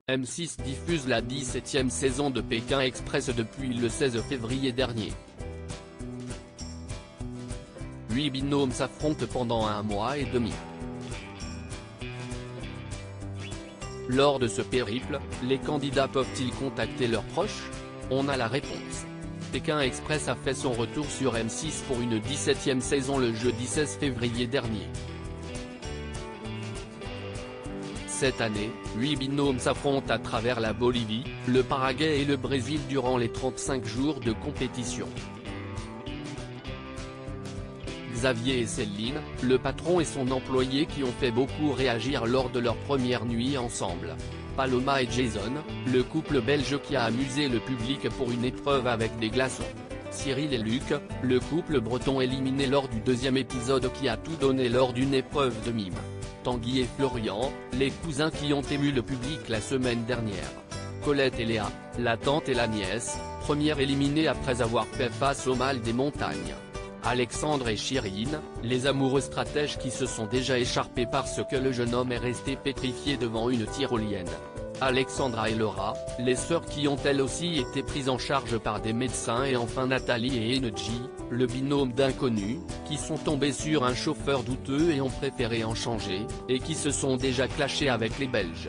M6 diffuse la 17e saison de Pékin Express depuis le 16 février dernier. 8 binômes s'affrontent pendant 1 mois et demi. Lors de ce périple, les candidats peuvent-ils contacter leurs proches? On a la réponse. Pékin Express a fait son retour sur M6 pour une 17e saison le jeudi 16 février dernier. Cette année, 8 binômes s'affrontent à travers la Bolivie, le Paraguay et le Brésil durant les 35 jours de compétition. Xavier et Céline, le patron et son employé qui ont fait beaucoup réagir lors de leur première nuit ensemble. Paloma et Jason, le couple belge qui a amusé le public pour une épreuve avec des glaçons. Cyril et Luc, le couple breton éliminé lors du 2e épisode qui a tout donné lors d'une épreuve de mime. Tanguy et Florian, les cousins qui ont ému le public la semaine dernière. Colette et Léa, la tante et la nièce, première éliminée après avoir fait face au mal des montagnes. Alexandre et Chirine, les amoureux stratèges qui se sont déjà écharpés parce que le jeune homme est resté pétrifié devant une tyrolienne. Alexandra et Laura, les sœurs qui ont elles aussi été prises en charge par des médecins et enfin Nathalie et Energy, le binôme d'inconnus, qui sont tombés sur un chauffeur douteux et ont préféré en changer, et qui se sont déjà clashés avec les Belges.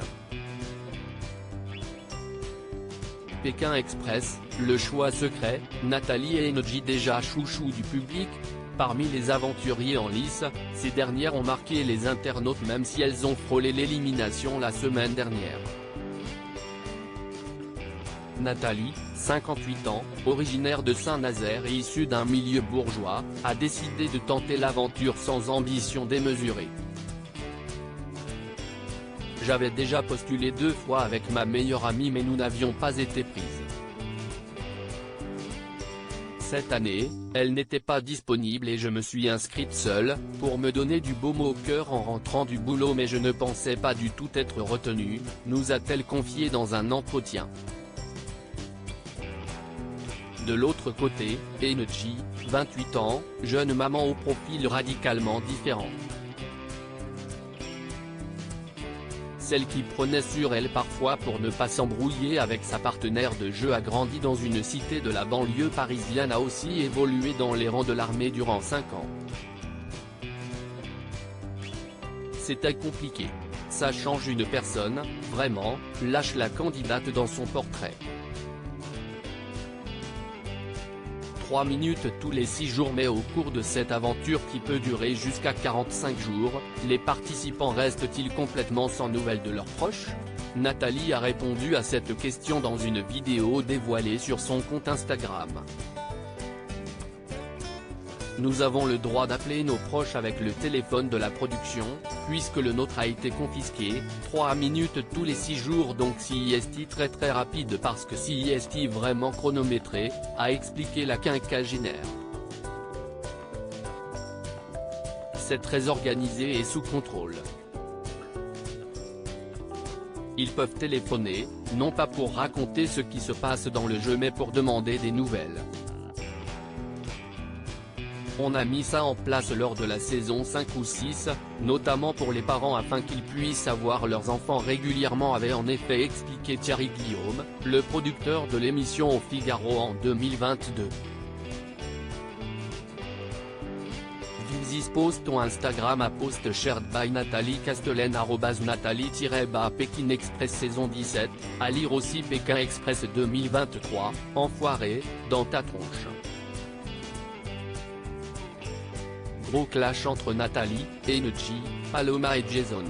Pékin Express, le choix secret, Nathalie et Energy déjà chouchou du public. Parmi les aventuriers en lice, ces dernières ont marqué les internautes même si elles ont frôlé l'élimination la semaine dernière. Nathalie, 58 ans, originaire de Saint-Nazaire et issue d'un milieu bourgeois, a décidé de tenter l'aventure sans ambition démesurée. J'avais déjà postulé 2 fois avec ma meilleure amie mais nous n'avions pas été prises. Cette année, elle n'était pas disponible et je me suis inscrite seule, pour me donner du baume au cœur en rentrant du boulot mais je ne pensais pas du tout être retenue, nous a-t-elle confié dans un entretien. De l'autre côté, Energy, 28 ans, jeune maman au profil radicalement différent. Celle qui prenait sur elle parfois pour ne pas s'embrouiller avec sa partenaire de jeu a grandi dans une cité de la banlieue parisienne a aussi évolué dans les rangs de l'armée durant 5 ans. C'était compliqué. Ça change une personne, vraiment, lâche la candidate dans son portrait. 3 minutes tous les 6 jours mais au cours de cette aventure qui peut durer jusqu'à 45 jours, les participants restent-ils complètement sans nouvelles de leurs proches? Nathalie a répondu à cette question dans une vidéo dévoilée sur son compte Instagram. Nous avons le droit d'appeler nos proches avec le téléphone de la production, puisque le nôtre a été confisqué, 3 minutes tous les 6 jours donc CIST très rapide parce que CIST vraiment chronométré, a expliqué la quinquagénaire. C'est très organisé et sous contrôle. Ils peuvent téléphoner, non pas pour raconter ce qui se passe dans le jeu mais pour demander des nouvelles. On a mis ça en place lors de la saison 5 ou 6, notamment pour les parents afin qu'ils puissent avoir leurs enfants régulièrement avait en effet expliqué Thierry Guillaume, le producteur de l'émission au Figaro en 2022. This post on Instagram à post shared by Nathalie Castelaine @Nathalie-Pékin Express saison 17, à lire aussi Pékin Express 2023, enfoiré, dans ta tronche. Gros clash entre Nathalie, Energy, Paloma et Jason.